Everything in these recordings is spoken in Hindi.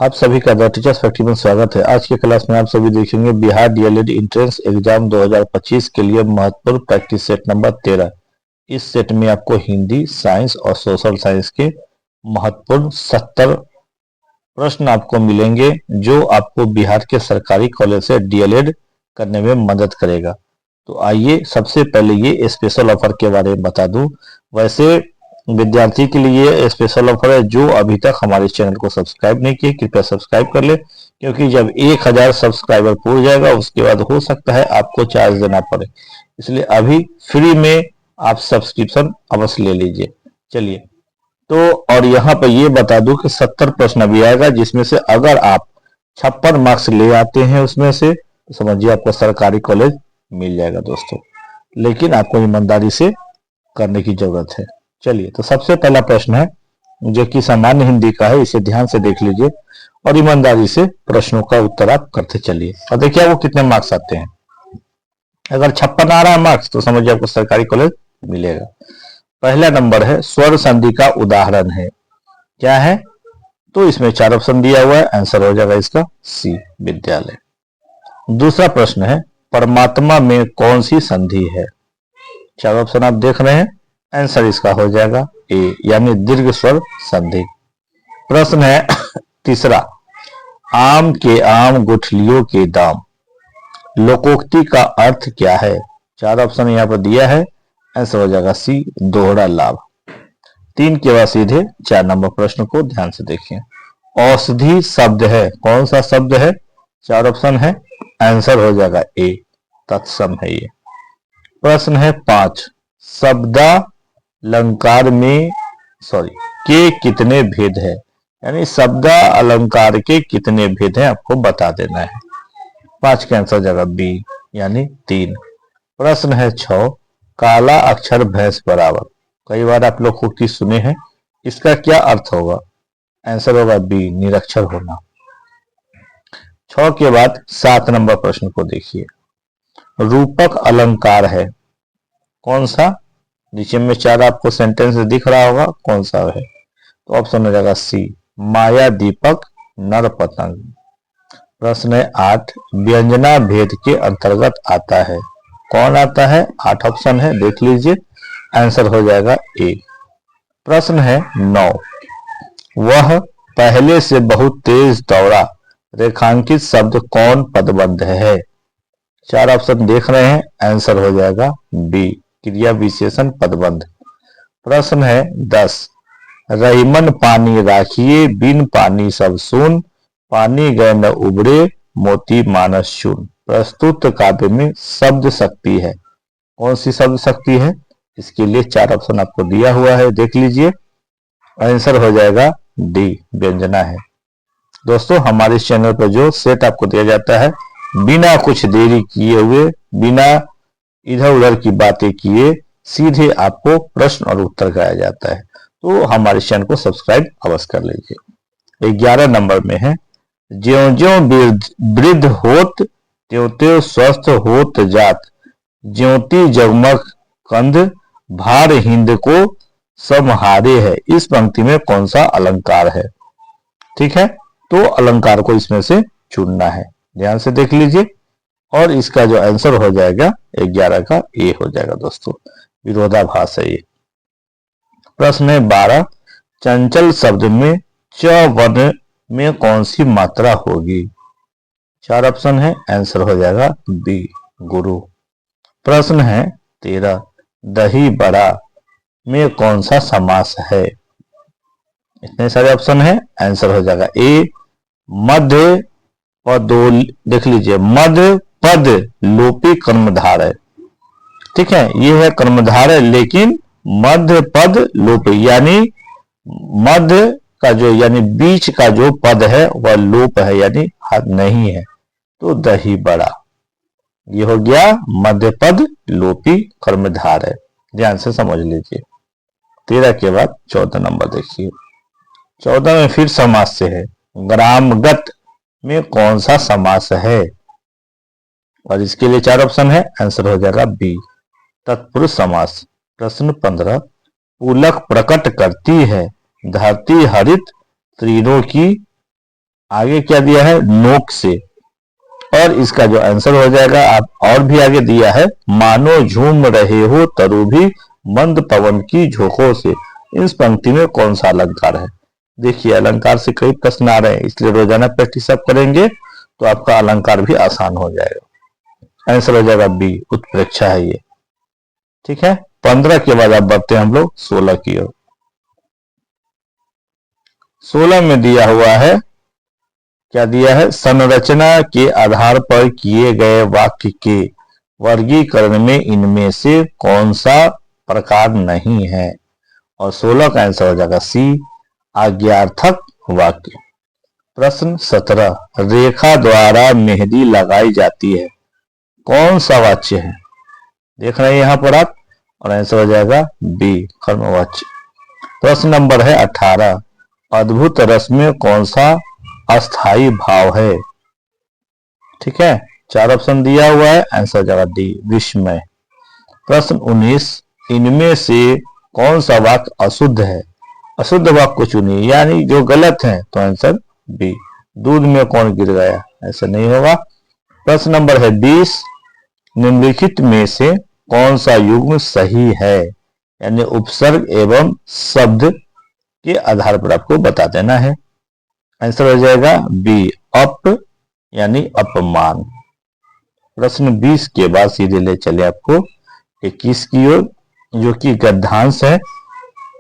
आप सभी का द टीचर्स फैक्ट्री में स्वागत है। आज की क्लास में आप सभी देखेंगे बिहार डीएलएड एंट्रेंस एग्जाम 2025 के लिए महत्वपूर्ण प्रैक्टिस सेट नंबर 13। इस सेट में आपको हिंदी, साइंस और सोशल साइंस के महत्वपूर्ण 70 प्रश्न आपको मिलेंगे, जो आपको बिहार के सरकारी कॉलेज से डीएलएड करने में मदद करेगा। तो आइए सबसे पहले ये स्पेशल ऑफर के बारे में बता दूं। वैसे विद्यार्थी के लिए स्पेशल ऑफर है, जो अभी तक हमारे चैनल को सब्सक्राइब नहीं किए कृपया सब्सक्राइब कर ले, क्योंकि जब 1000 सब्सक्राइबर पूर्ण जाएगा उसके बाद हो सकता है आपको चार्ज देना पड़े, इसलिए अभी फ्री में आप सब्सक्रिप्शन अवश्य ले लीजिए। चलिए तो और यहाँ पर ये बता दूं कि 70 प्रश्न अभी आएगा, जिसमें से अगर आप 56 मार्क्स ले आते हैं उसमें से, तो समझिए आपको सरकारी कॉलेज मिल जाएगा दोस्तों, लेकिन आपको ईमानदारी से करने की जरूरत है। चलिए तो सबसे पहला प्रश्न है जो कि सामान्य हिंदी का है, इसे ध्यान से देख लीजिए और ईमानदारी से प्रश्नों का उत्तर आप करते चलिए और देखिए वो कितने मार्क्स आते हैं। अगर 56 आ रहा है मार्क्स तो समझिए आपको सरकारी कॉलेज मिलेगा। पहला नंबर है स्वर संधि का उदाहरण है, क्या है? तो इसमें 4 ऑप्शन दिया हुआ है, आंसर हो जाएगा इसका सी, विद्यालय। दूसरा प्रश्न है परमात्मा में कौन सी संधि है? 4 ऑप्शन आप देख रहे हैं, आंसर इसका हो जाएगा ए, यानी दीर्घ स्वर संधि। प्रश्न है तीसरा आम के आम गुठलियों के दाम, लोकोक्ति का अर्थ क्या है? 4 ऑप्शन यहाँ पर दिया है, आंसर हो जाएगा सी, दोहरा लाभ। 3 के बाद सीधे 4 नंबर प्रश्न को ध्यान से देखिए। औषधि शब्द है, कौन सा शब्द है? 4 ऑप्शन है, आंसर हो जाएगा ए, तत्सम है ये। प्रश्न है 5 शब्दालंकार में के कितने भेद है? यानी शब्दालंकार के कितने भेद हैं आपको बता देना है। 5 का आंसर हो जाएगा बी, यानी 3। प्रश्न है 6 काला अक्षर भैंस बराबर, कई बार आप लोग उक्ति सुने हैं, इसका क्या अर्थ होगा? आंसर होगा बी, निरक्षर होना। 6 के बाद 7 नंबर प्रश्न को देखिए। रूपक अलंकार है, कौन सा? नीचे में 4 आपको सेंटेंस दिख रहा होगा, कौन सा है? तो ऑप्शन हो जाएगा सी, माया दीपक नर पतंग। प्रश्न है 8 व्यंजना भेद के अंतर्गत आता है, कौन आता है? 8 ऑप्शन है, देख लीजिए, आंसर हो जाएगा ए। प्रश्न है 9 वह पहले से बहुत तेज दौड़ा, रेखांकित शब्द कौन पदबंध है? 4 ऑप्शन देख रहे हैं, आंसर हो जाएगा बी, क्रिया विशेषण पदबंध। प्रश्न है 10 रहीमन पानी राखिए बिन पानी सब सुन, पानी गए न उबरे मोती मानस चून। प्रस्तुत काव्य में शब्द शक्ति है, कौन सी शब्द शक्ति है? इसके लिए 4 ऑप्शन आपको दिया हुआ है, देख लीजिए, आंसर हो जाएगा डी, व्यंजना है। दोस्तों हमारे इस चैनल पर जो सेट आपको दिया जाता है, बिना कुछ देरी किए हुए, बिना इधर उधर की बातें किए, सीधे आपको प्रश्न और उत्तर कराया जाता है, तो हमारे चैनल को सब्सक्राइब अवश्य कर लीजिए। 11 नंबर में है ज्यों ज्यों वृद्ध होत त्यों त्यों स्वस्थ होत जात, ज्योति जगमग कंध भार हिंद को समहारे है। इस पंक्ति में कौन सा अलंकार है? ठीक है, तो अलंकार को इसमें से चुनना है, ध्यान से देख लीजिए, और इसका जो आंसर हो जाएगा 11 का ए हो जाएगा दोस्तों, विरोधाभास है ये। प्रश्न है 12 चंचल शब्द में च वर्ण में कौन सी मात्रा होगी? 4 ऑप्शन है, आंसर हो जाएगा बी, गुरु। प्रश्न है 13 दही बड़ा में कौन सा समास है? इतने सारे ऑप्शन है, आंसर हो जाएगा ए, मध्य पदो, देख लीजिए, मध्य पद लोपी कर्मधार है। ठीक है, ये है कर्मधार है, लेकिन मध्य पद लोपी, यानी मध्य का जो, यानी बीच का जो पद है वह लोप है, यानी नहीं है, तो दही बड़ा, ये हो गया मध्य पद लोपी कर्मधार है, ध्यान से समझ लीजिए। 13 के बाद 14 नंबर देखिए। 14 में फिर समास से है, ग्रामगत में कौन सा समास है? और इसके लिए 4 ऑप्शन है, आंसर हो जाएगा बी, तत्पुरुष समास। प्रश्न 15 पुलक प्रकट करती है धरती हरित तीरों की आगे क्या दिया है, नोक से, और इसका जो आंसर हो जाएगा, आप और भी आगे दिया है, मानो झूम रहे हो तरु भी मंद पवन की झोंकों से। इस पंक्ति में कौन सा अलंकार है? देखिए अलंकार से कई प्रश्न आ रहे हैं, इसलिए रोजाना प्रैक्टिस आप करेंगे तो आपका अलंकार भी आसान हो जाएगा। आंसर हो जाएगा बी, उत्प्रेक्षा है ये। ठीक है, 15 के बाद आप बढ़ते हैं हम लोग 16 की ओर। 16 में दिया हुआ है, क्या दिया है, संरचना के आधार पर किए गए वाक्य के वर्गीकरण में इनमें से कौन सा प्रकार नहीं है? और 16 का आंसर हो जाएगा सी, आज्ञार्थक वाक्य। प्रश्न 17, रेखा द्वारा मेहंदी लगाई जाती है, कौन सा वाच्य है? देख रहे हैं यहां पर आप, और आंसर हो जाएगा बी, कर्मवाच्य। प्रश्न नंबर है 18, अद्भुत रस में कौन सा अस्थाई भाव है? ठीक है, 4 ऑप्शन दिया हुआ है, आंसर हो जाएगा डी, विस्मय। प्रश्न 19, इनमें से कौन सा वाक्य अशुद्ध है? अशुद्ध वाक्य को चुनिए, यानी जो गलत है, तो आंसर बी, दूध में कौन गिर गया, ऐसा नहीं होगा। प्रश्न नंबर है 20, निम्नलिखित में से कौन सा युग्म सही है? यानी उपसर्ग एवं शब्द के आधार पर आपको बता देना है। आंसर हो जाएगा बी, अप यानी अपमान। प्रश्न 20 के बाद सीधे ले चले आपको 21 की ओर, जो कि गद्यांश है,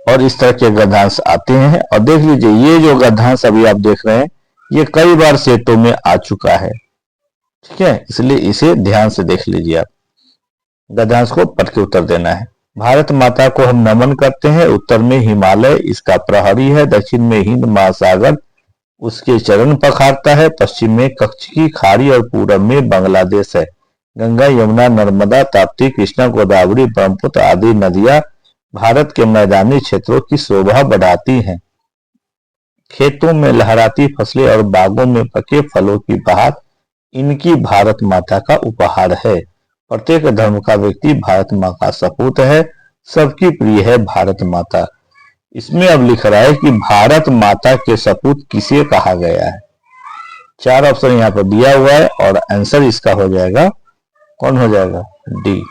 और इस तरह के गद्यांश आते हैं। और देख लीजिए ये जो गद्यांश अभी आप देख रहे हैं, ये कई बार सेटों में आ चुका है। ठीक है, इसलिए इसे ध्यान से देख लीजिए आप, गद्यांश को पढ़ के उत्तर देना है। भारत माता को हम नमन करते हैं, उत्तर में हिमालय इसका प्रहरी है, दक्षिण में हिंद महासागर उसके चरण पखारता है, पश्चिम में कच्छ की खाड़ी और पूरब में बांग्लादेश है। गंगा, यमुना, नर्मदा, ताप्ती, कृष्णा, गोदावरी, ब्रह्मपुत्र आदि नदियां भारत के मैदानी क्षेत्रों की शोभा बढ़ाती हैं। खेतों में लहराती फसलें और बागों में पके फलों की बहार इनकी भारत माता का उपहार है। प्रत्येक धर्म का व्यक्ति भारत माँ का सपूत है, सबकी प्रिय है भारत माता। इसमें अब लिख रहा है कि भारत माता के सपूत किसे कहा गया है? 4 ऑप्शन यहाँ पर दिया हुआ है, और आंसर इसका हो जाएगा, कौन हो जाएगा, डी,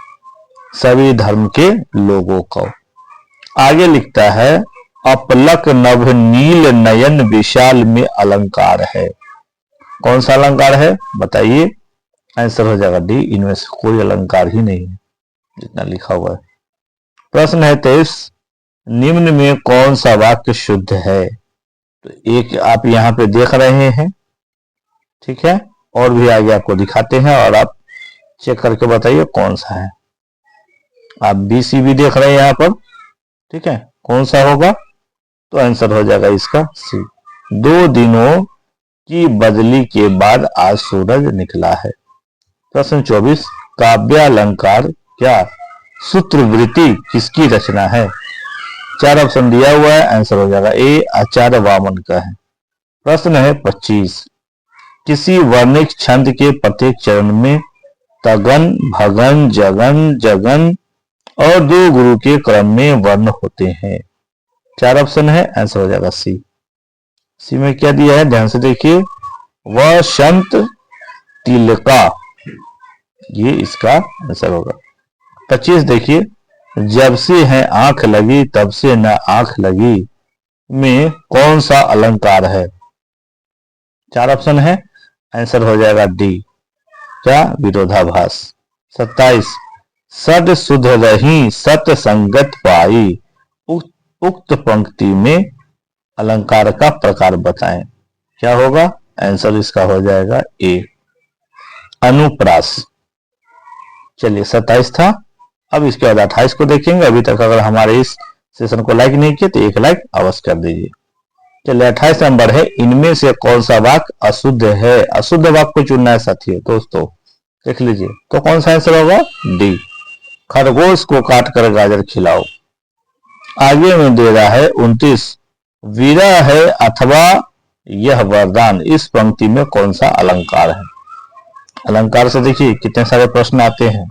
सभी धर्म के लोगों को। आगे लिखता है, अपलक नभ नील नयन विशाल में अलंकार है, कौन सा अलंकार है बताइए? आंसर हो जाएगा डी, इनमें से कोई अलंकार ही नहीं है जितना लिखा हुआ है। प्रश्न है 23, निम्न में कौन सा वाक्य शुद्ध है? तो एक आप यहाँ पे देख रहे हैं, ठीक है, और भी आगे आपको दिखाते हैं, और आप चेक करके बताइए कौन सा है। आप बी सी भी देख रहे हैं यहाँ पर, ठीक है, कौन सा होगा? तो आंसर हो जाएगा इसका सी, 2 दिनों की बदली के बाद आज सूरज निकला है। प्रश्न 24, काव्यालंकार क्या सूत्रवृत्ति किसकी रचना है? 4 ऑप्शन दिया हुआ है, आंसर हो जाएगा ए, आचार्य वामन का है। प्रश्न है 25, किसी वर्णिक छंद के प्रत्येक चरण में तगन, भगन, जगन, जगन और 2 गुरु के क्रम में वर्ण होते हैं। 4 ऑप्शन है, आंसर हो जाएगा सी। सी में क्या दिया है, ध्यान से देखिए, वसंत तिलका, ये इसका आंसर होगा। 25 देखिए, जब से है आंख लगी तब से न आंख लगी में कौन सा अलंकार है? 4 ऑप्शन है, आंसर हो जाएगा डी, क्या, विरोधाभास। 27, सद सुध रही सत संगत पाई, उक्त पंक्ति में अलंकार का प्रकार बताएं, क्या होगा? आंसर इसका हो जाएगा ए, अनुप्रास। चलिए 27 था, अब इसके बाद 28 को देखेंगे। अभी तक अगर हमारे इस सेशन को लाइक नहीं किया तो 1 लाइक अवश्य कर दीजिए। चलिए 28 नंबर है, इनमें से कौन सा वाक्य अशुद्ध है? अशुद्ध वाक्य को चुनना है साथियों, दोस्तों देख लीजिए, तो कौन सा आंसर होगा? डी, खरगोश को काट कर गाजर खिलाओ। आगे में दे रहा है 29, विरह है अथवा यह वरदान, इस पंक्ति में कौन सा अलंकार है? अलंकार से देखिए कितने सारे प्रश्न आते हैं,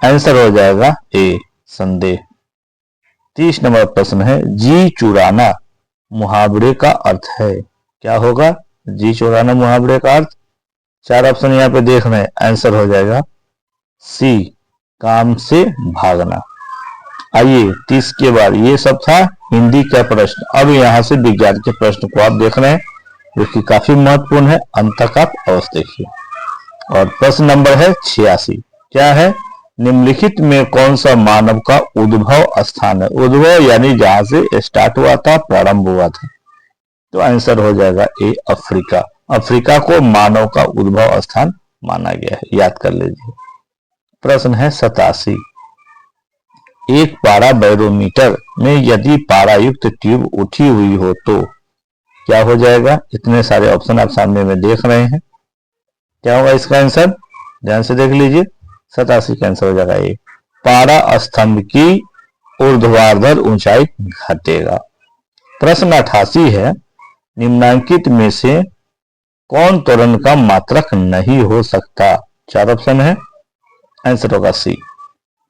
आंसर हो जाएगा ए, संदेह। 30 नंबर प्रश्न है, जी चुराना मुहावरे का अर्थ है, क्या होगा? जी चौराना मुहावरे का अर्थ। 4 ऑप्शन यहाँ पे देख रहे हैं, आंसर हो जाएगा सी, काम से भागना। आइए 30 के बाद, ये सब था हिंदी का प्रश्न। अब यहाँ से विज्ञान के प्रश्न को आप देख रहे हैं, जो कि काफी महत्वपूर्ण है। अंत तक आप अवश्य देखिए। और प्रश्न नंबर है 86। क्या है? निम्नलिखित में कौन सा मानव का उद्भव स्थान है? उद्भव यानी जहां से स्टार्ट हुआ था, प्रारंभ हुआ था। तो आंसर हो जाएगा ए, अफ्रीका। अफ्रीका को मानव का उद्भव स्थान माना गया है, याद कर लीजिए। प्रश्न है 87। एक पारा बैरोमीटर में यदि पारा युक्त ट्यूब उठी हुई हो तो क्या हो जाएगा? इतने सारे ऑप्शन आप सामने में देख रहे हैं। क्या होगा इसका आंसर? ध्यान से देख लीजिए। 87 का आंसर हो जाएगा ए, पारा स्तंभ की ऊर्ध्वाधर ऊंचाई घटेगा। प्रश्न 88 है, निम्नांकित में से कौन त्वरण का मात्रक नहीं हो सकता? 4 ऑप्शन है, आंसर होगा सी,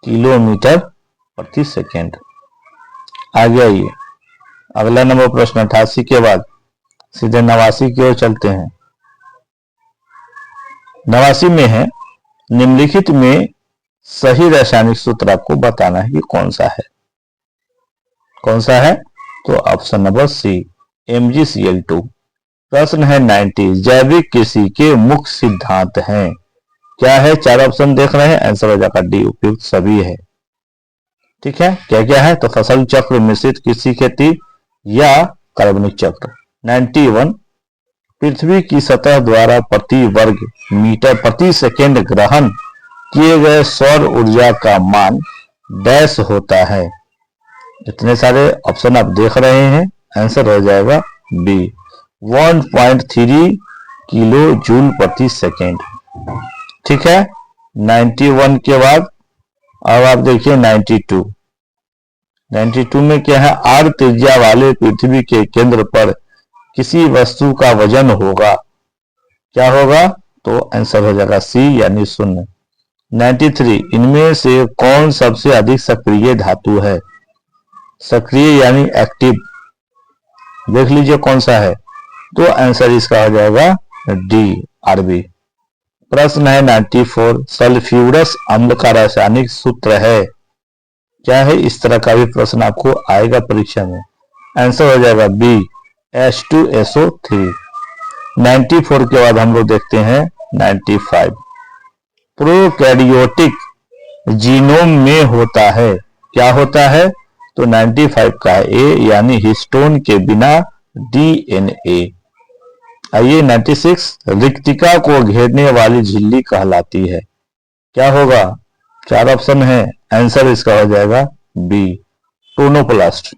किलोमीटर प्रति सेकेंड। आगे आइए, अगला नंबर प्रश्न 88 के बाद सीधे 89 की ओर चलते हैं। 89 में है, निम्नलिखित में सही रासायनिक सूत्र आपको बताना है कि कौन सा है। कौन सा है? तो ऑप्शन नंबर सी, MgCl2। प्रश्न है 90, जैविक कृषि के मुख्य सिद्धांत हैं। क्या है? 4 ऑप्शन देख रहे हैं, आंसर हो जाएगा डी, उपयुक्त सभी है। ठीक है, क्या क्या है? तो फसल चक्र, मिश्रित कृषि खेती या कार्बनिक चक्र। 91, पृथ्वी की सतह द्वारा प्रति वर्ग मीटर प्रति सेकेंड ग्रहण किए गए सौर ऊर्जा का मान डैश होता है। इतने सारे ऑप्शन आप देख रहे हैं, आंसर हो जाएगा बी, 1.3 किलो जूल प्रति सेकेंड। ठीक है, 91 के बाद अब आप देखिए 92। 92 में क्या है? आर त्रिज्या वाले पृथ्वी के केंद्र पर किसी वस्तु का वजन होगा। क्या होगा? तो आंसर हो जाएगा सी, यानी 0। 93, इनमें से कौन सबसे अधिक सक्रिय धातु है? सक्रिय यानी एक्टिव, देख लीजिए कौन सा है। तो आंसर इसका हो जाएगा डी, आरबी। प्रश्न है 94, सल्फ्यूरस अम्ल का रासायनिक सूत्र है। क्या है? इस तरह का भी प्रश्न आपको आएगा परीक्षा में, आंसर हो जाएगा बी, H2SO3। 94 के बाद हम लोग देखते हैं 95, प्रोकैरियोटिक जीनोम में होता है। क्या होता है? तो 95 का है ए, यानी हिस्टोन के बिना DNA। आइए 96, रिक्तिका को घेरने वाली झिल्ली कहलाती है। क्या होगा? 4 ऑप्शन है, आंसर इसका हो जाएगा बी, टोनोप्लास्ट।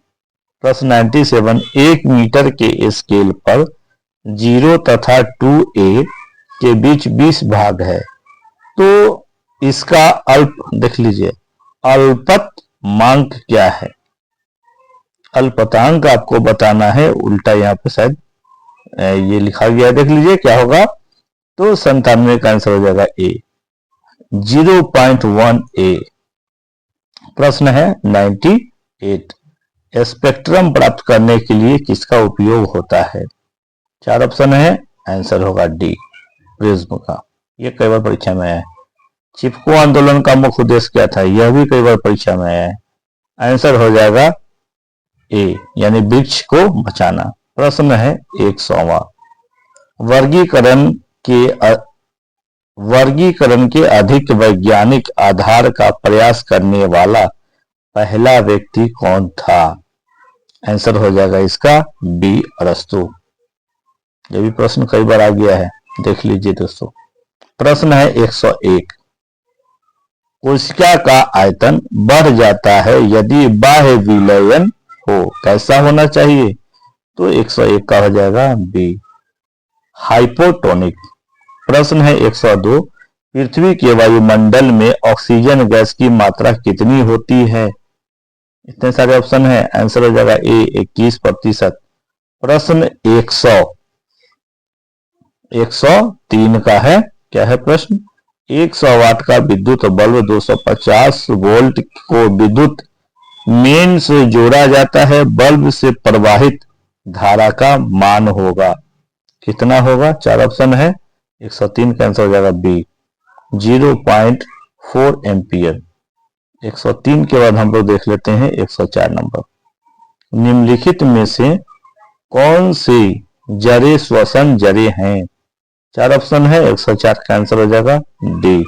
प्रश्न 97, 1 मीटर के स्केल पर 0 तथा 2a के बीच 20 भाग है, तो इसका अल्प, देख लीजिए, अल्पतमांक क्या है? अल्पतांक आपको बताना है, उल्टा यहाँ पे शायद ये लिखा गया है, देख लीजिए क्या होगा। तो 97 का आंसर हो जाएगा ए, 0.1a। प्रश्न है 98, स्पेक्ट्रम प्राप्त करने के लिए किसका उपयोग होता है? 4 ऑप्शन है, आंसर होगा डी, प्रिज्म का। ये कई बार परीक्षा में आया है। चिपको आंदोलन का मुख्य उद्देश्य क्या था? यह भी कई बार परीक्षा में आया है, आंसर हो जाएगा ए, यानी वृक्ष को बचाना। प्रश्न है 100वां, वर्गीकरण के अधिक वैज्ञानिक आधार का प्रयास करने वाला पहला व्यक्ति कौन था? आंसर हो जाएगा इसका बी, अरस्तु। ये भी प्रश्न कई बार आ गया है, देख लीजिए दोस्तों। प्रश्न है 101, कोशिका का आयतन बढ़ जाता है यदि बाह्य विलयन हो, कैसा होना चाहिए? तो 101 का हो जाएगा बी, हाइपोटोनिक। प्रश्न है 102, पृथ्वी के वायुमंडल में ऑक्सीजन गैस की मात्रा कितनी होती है? इतने सारे ऑप्शन है, आंसर हो जाएगा ए, 21%। प्रश्न 103 का है, क्या है प्रश्न? 100 वाट का विद्युत बल्ब 250 वोल्ट को विद्युत मेन से जोड़ा जाता है, बल्ब से प्रवाहित धारा का मान होगा। कितना होगा? 4 ऑप्शन है, 103 का आंसर हो जाएगा बी, 0.4 एम्पियर। 103 के बाद हम लोग देख लेते हैं 104 नंबर। निम्नलिखित में से कौन सी जड़ें श्वसन जड़ें हैं? 4 ऑप्शन है, 104 का आंसर हो जाएगा डी,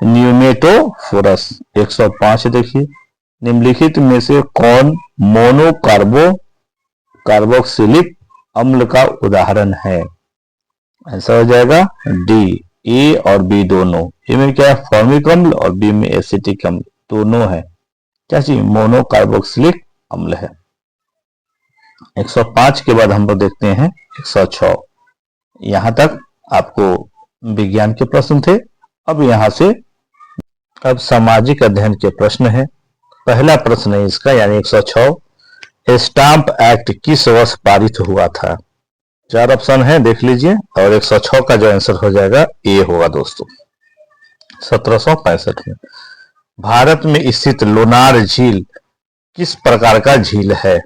न्यूमेटोफोरस। 105 देखिए, निम्नलिखित में से कौन कार्बोक्सिलिक अम्ल का उदाहरण है? आंसर हो जाएगा डी, ए और बी दोनों। ए में क्या है? फॉर्मिक अम्ल, और बी में एसिटिक अम्ल दोनों है। क्या चीज? मोनोकार्बोक्सिलिक अम्ल है। 105 के बाद हम लोग देखते हैं 106। यहां तक आपको विज्ञान के प्रश्न थे। अब यहां से अब सामाजिक अध्ययन के प्रश्न है। पहला प्रश्न है इसका, यानी 106, स्टाम्प एक्ट किस वर्ष पारित हुआ था? 4 ऑप्शन है, देख लीजिए, और 106 का जो आंसर हो जाएगा ए होगा दोस्तों, 1765 में। भारत में स्थित लोनार झील किस प्रकार का झील है?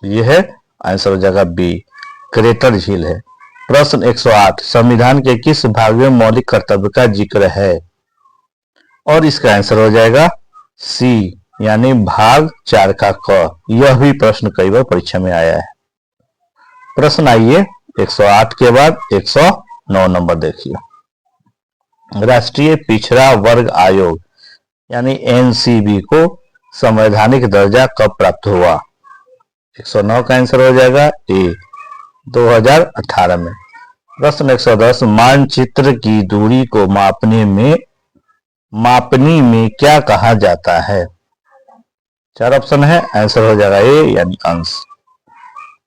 यह है, आंसर हो जाएगा बी, क्रेटर झील है। प्रश्न 108, संविधान के किस भाग में मौलिक कर्तव्य का जिक्र है? और इसका आंसर हो जाएगा सी, यानी भाग 4 का क। यह भी प्रश्न कई बार परीक्षा में आया है। प्रश्न आइए 108 के बाद 109 नंबर देखिए। राष्ट्रीय पिछड़ा वर्ग आयोग यानी एनसीबी को संवैधानिक दर्जा कब प्राप्त हुआ? 109 का आंसर हो जाएगा ए, 2018 में। प्रश्न 110, मानचित्र की दूरी को मापनी में क्या कहा जाता है? 4 ऑप्शन है, आंसर हो जाएगा ए, यानी अंश।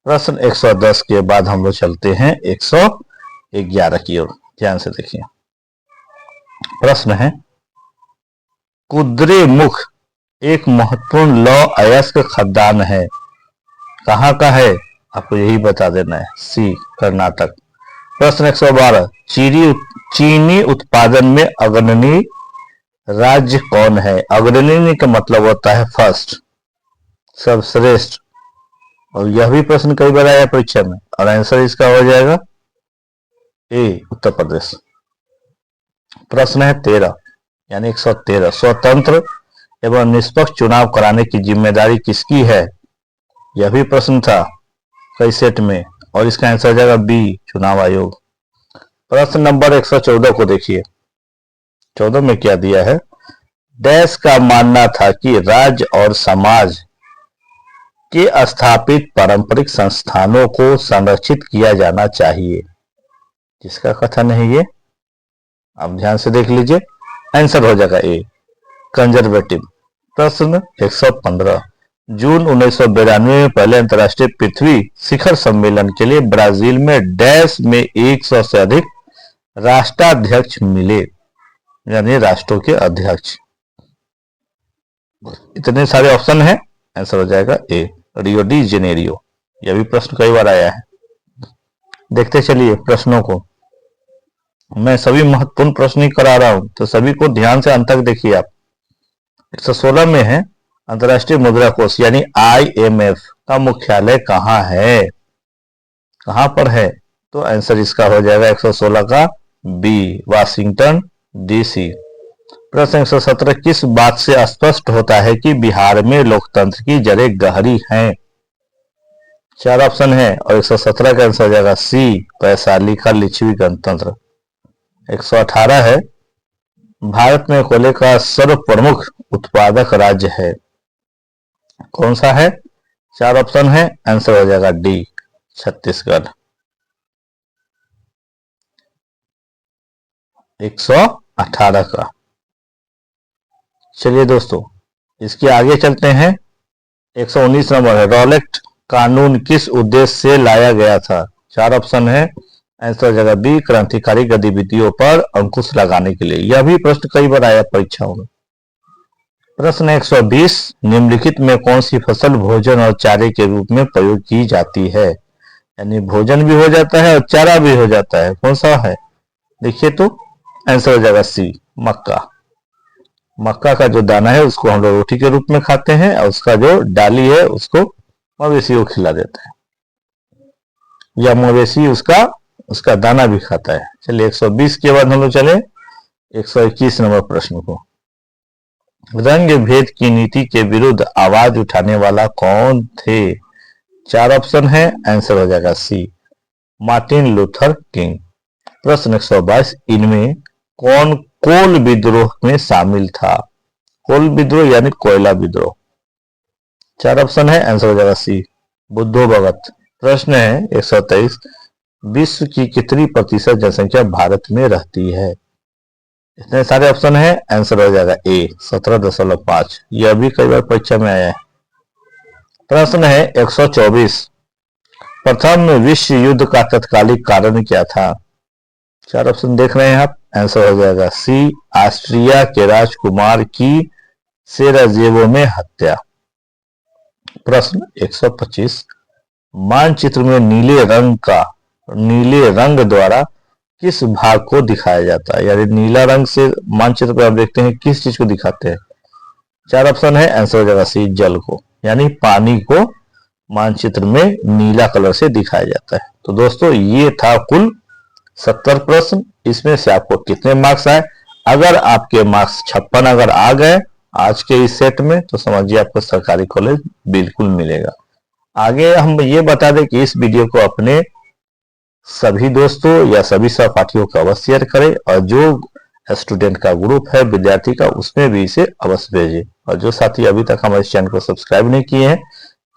प्रश्न 110 के बाद हम लोग चलते हैं 111 की ओर, ध्यान से देखिए। प्रश्न है, कुद्रेमुख एक महत्वपूर्ण लौह अयस्क खदान है, कहाँ का है? आपको यही बता देना है, सी, कर्नाटक। प्रश्न 112, चीनी उत्पादन में अग्रणी राज्य कौन है? अग्रणी का मतलब होता है फर्स्ट, सर्वश्रेष्ठ, और यह भी प्रश्न कई बार आया परीक्षा में, और आंसर इसका हो जाएगा ए, उत्तर प्रदेश। प्रश्न है 13, यानी 113, स्वतंत्र एवं निष्पक्ष चुनाव कराने की जिम्मेदारी किसकी है? यह भी प्रश्न था कई सेट में, और इसका आंसर हो जाएगा बी, चुनाव आयोग। प्रश्न नंबर 114 को देखिए। 14 में क्या दिया है? डैश का मानना था कि राज्य और समाज के स्थापित पारंपरिक संस्थानों को संरक्षित किया जाना चाहिए। किसका कथन है ये? आप ध्यान से देख लीजिए, आंसर हो जाएगा ए, कंजर्वेटिव। प्रश्न 115, जून 1992 में पहले अंतर्राष्ट्रीय पृथ्वी शिखर सम्मेलन के लिए ब्राजील में डैश में 100 से अधिक राष्ट्राध्यक्ष मिले, यानी राष्ट्रों के अध्यक्ष। इतने सारे ऑप्शन हैं, आंसर हो जाएगा ए, रियो डी जेनेरियो। यह भी प्रश्न कई बार आया है। देखते चलिए प्रश्नों को। मैं सभी महत्वपूर्ण प्रश्न ही करा रहा हूं, तो सभी को ध्यान से अंत तक देखिए आप। 116 में है, अंतर्राष्ट्रीय मुद्रा कोष यानी IMF का मुख्यालय कहाँ है? कहां पर है? तो आंसर इसका हो जाएगा 116 का बी, वाशिंगटन DC। प्रश्न 117, किस बात से स्पष्ट होता है कि बिहार में लोकतंत्र की जड़ें गहरी हैं? 4 ऑप्शन है, और 117 का आंसर हो जाएगा सी, वैशाली का लिच्छवी गणतंत्र। 118 है, भारत में कोयले का सर्व प्रमुख उत्पादक राज्य है, कौन सा है? 4 ऑप्शन है, आंसर हो जाएगा डी, छत्तीसगढ़। 118 का। चलिए दोस्तों, इसके आगे चलते हैं। 119 नंबर है, रॉलेट कानून किस उद्देश्य से लाया गया था? 4 ऑप्शन है, आंसर हो जाएगा बी, क्रांतिकारी गतिविधियों पर अंकुश लगाने के लिए। यह भी प्रश्न कई बार आया परीक्षाओं में। प्रश्न 120, निम्नलिखित में कौन सी फसल भोजन और चारे के रूप में प्रयोग की जाती है? यानी भोजन भी हो जाता है और चारा भी हो जाता है, कौन सा है? देखिए तो आंसर हो जाएगा सी, मक्का। मक्का का जो दाना है उसको हम लोग रोटी के रूप में खाते हैं, और उसका जो डाली है उसको मवेशियों को खिला देते हैं। या मवेशी उसका दाना भी खाता है। चलिए 120 के बाद हम लोग चले 121 नंबर प्रश्न को। रंग भेद की नीति के विरुद्ध आवाज उठाने वाला कौन थे? 4 ऑप्शन है, आंसर हो जाएगा सी, मार्टिन लूथर किंग। प्रश्न 122, इनमें कौन कोल विद्रोह में शामिल था? कोल विद्रोह यानी कोयला विद्रोह। 4 ऑप्शन है, आंसर हो जाएगा सी, बुद्धो भगत। प्रश्न है 123, विश्व की कितनी प्रतिशत जनसंख्या भारत में रहती है? इतने सारे ऑप्शन है, आंसर हो जाएगा ए, 17.5। यह भी कई बार परीक्षा में आया है। प्रश्न है 124, प्रथम विश्व युद्ध का तत्कालिक कारण क्या था? 4 ऑप्शन देख रहे हैं आप, आंसर हो जाएगा सी, ऑस्ट्रिया के राजकुमार की सेराजेवो में हत्या। प्रश्न 125, मानचित्र में नीले रंग द्वारा किस भाग को दिखाया जाता है? यानी नीला रंग से मानचित्र पर आप देखते हैं किस चीज को दिखाते हैं? 4 ऑप्शन है, आंसर हो जाएगा सी, जल को, यानी पानी को मानचित्र में नीला कलर से दिखाया जाता है। तो दोस्तों ये था कुल 70 प्रश्न। इसमें से आपको कितने मार्क्स आए? अगर आपके मार्क्स 56 अगर आ गए आज के इस सेट में, तो समझिए आपको सरकारी कॉलेज बिल्कुल मिलेगा। आगे हम ये बता दें कि इस वीडियो को अपने सभी दोस्तों या सभी सहपाठियों को अवश्य शेयर करें, और जो स्टूडेंट का ग्रुप है विद्यार्थी का, उसमें भी इसे अवश्य भेजें। और जो साथी अभी तक हमारे चैनल को सब्सक्राइब नहीं किए हैं,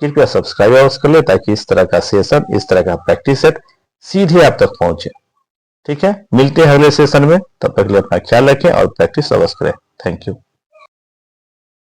कृपया सब्सक्राइब अवश्य कर ले, ताकि इस तरह का सेशन, इस तरह का प्रैक्टिस सेट सीधे आप तक पहुंचे। ठीक है, मिलते हैं अगले सेशन में, तब तक के लिए अपना ख्याल रखें और प्रैक्टिस अवश्य करें। Thank you.